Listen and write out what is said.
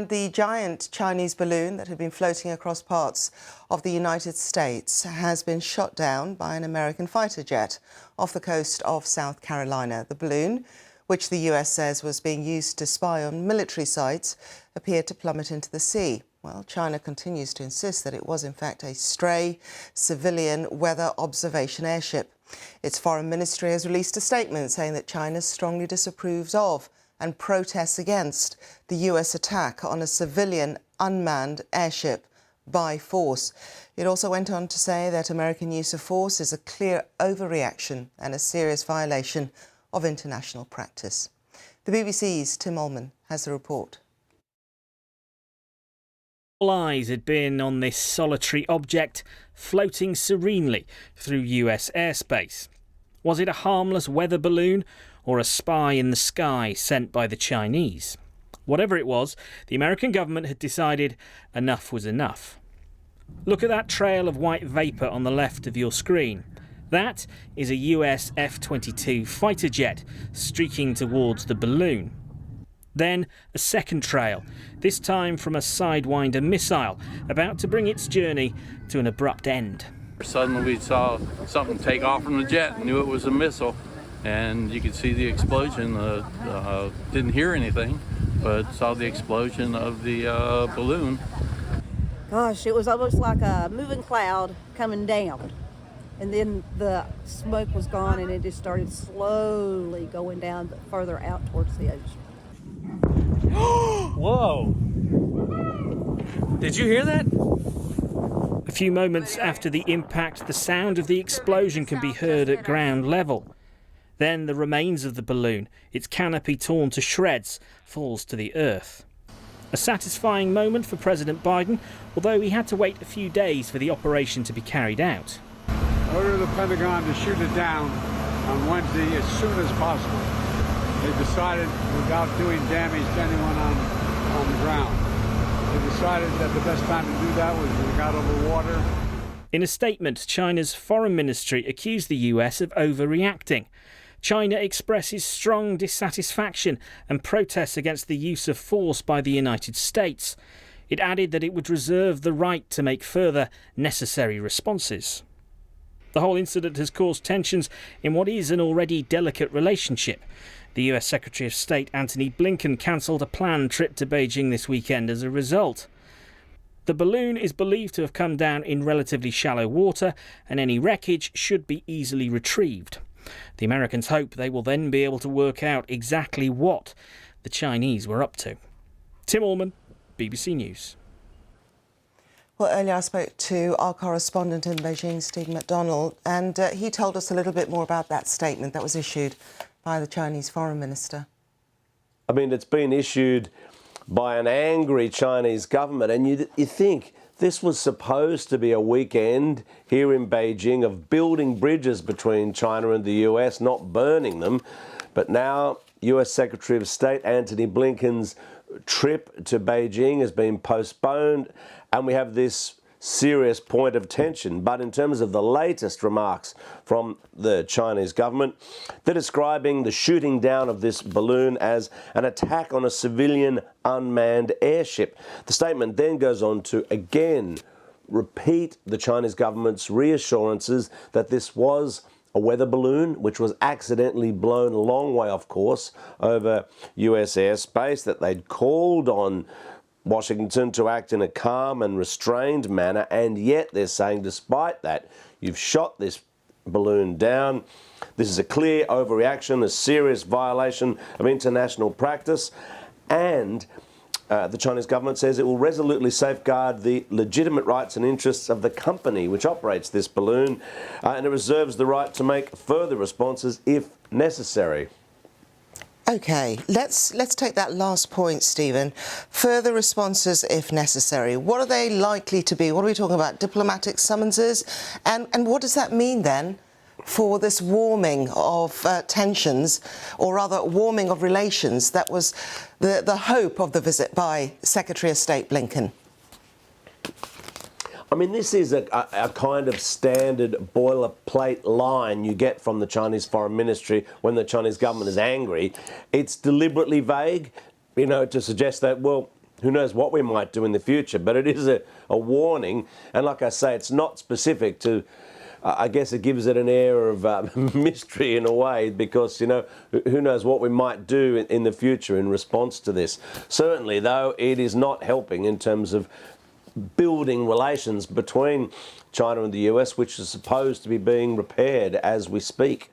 The giant Chinese balloon that had been floating across parts of the United States has been shot down by an American fighter jet off the coast of South Carolina. The balloon, which the US says was being used to spy on military sites, appeared to plummet into the sea. Well, China continues to insist that it was in fact a stray civilian weather observation airship. Its foreign ministry has released a statement saying that China strongly disapproves of and protests against the US attack on a civilian unmanned airship by force. It also went on to say that American use of force is a clear overreaction and a serious violation of international practice. The BBC's Tim Ullman has the report. All eyes had been on this solitary object floating serenely through US airspace. Was it a harmless weather balloon or a spy in the sky sent by the Chinese? Whatever it was, the American government had decided enough was enough. Look at that trail of white vapour on the left of your screen. That is a US F-22 fighter jet streaking towards the balloon. Then a second trail, this time from a Sidewinder missile, about to bring its journey to an abrupt end. Suddenly we saw something take off from the jet and knew it was a missile, and you could see the explosion. Didn't hear anything, but saw the explosion of the balloon. Gosh, it was almost like a moving cloud coming down, and then the smoke was gone and it just started slowly going down further out towards the ocean. Whoa! Did you hear that? A few moments after the impact, the sound of the explosion can be heard at ground level. Then the remains of the balloon, its canopy torn to shreds, falls to the earth. A satisfying moment for President Biden, although he had to wait a few days for the operation to be carried out. Order the Pentagon to shoot it down on Wednesday as soon as possible. They decided, without doing damage to anyone on the ground, they decided that the best time to do that was when it got over water. In a statement, China's foreign ministry accused the US of overreacting. China expresses strong dissatisfaction and protests against the use of force by the United States. It added that it would reserve the right to make further necessary responses. The whole incident has caused tensions in what is an already delicate relationship. The US Secretary of State Antony Blinken cancelled a planned trip to Beijing this weekend as a result. The balloon is believed to have come down in relatively shallow water, and any wreckage should be easily retrieved. The Americans hope they will then be able to work out exactly what the Chinese were up to. Tim Ullman, BBC News. Well, earlier I spoke to our correspondent in Beijing, Stephen McDonald, and he told us a little bit more about that statement that was issued by the Chinese foreign minister. I mean, it's been issued by an angry Chinese government, and you think this was supposed to be a weekend here in Beijing of building bridges between China and the US, not burning them. But now US Secretary of State Antony Blinken's trip to Beijing has been postponed, and we have this serious point of tension. But in terms of the latest remarks from the Chinese government, they're describing the shooting down of this balloon as an attack on a civilian unmanned airship. The statement then goes on to again repeat the Chinese government's reassurances that this was a weather balloon which was accidentally blown a long way off course over US airspace, that they'd called on Washington to act in a calm and restrained manner, and yet they're saying despite that, you've shot this balloon down. This is a clear overreaction, a serious violation of international practice, and the Chinese government says it will resolutely safeguard the legitimate rights and interests of the company which operates this balloon, and it reserves the right to make further responses if necessary. OK, let's take that last point, Stephen. Further responses if necessary. What are they likely to be? What are we talking about? Diplomatic summonses? And what does that mean then for this warming of tensions, or rather warming of relations that was the hope of the visit by Secretary of State Blinken? I mean, this is a kind of standard boilerplate line you get from the Chinese Foreign Ministry when the Chinese government is angry. It's deliberately vague, you know, to suggest that, well, who knows what we might do in the future, but it is a warning. And like I say, it's not specific to, I guess it gives it an air of mystery in a way, because, you know, who knows what we might do in the future in response to this. Certainly, though, it is not helping in terms of building relations between China and the US, which is supposed to be being repaired as we speak.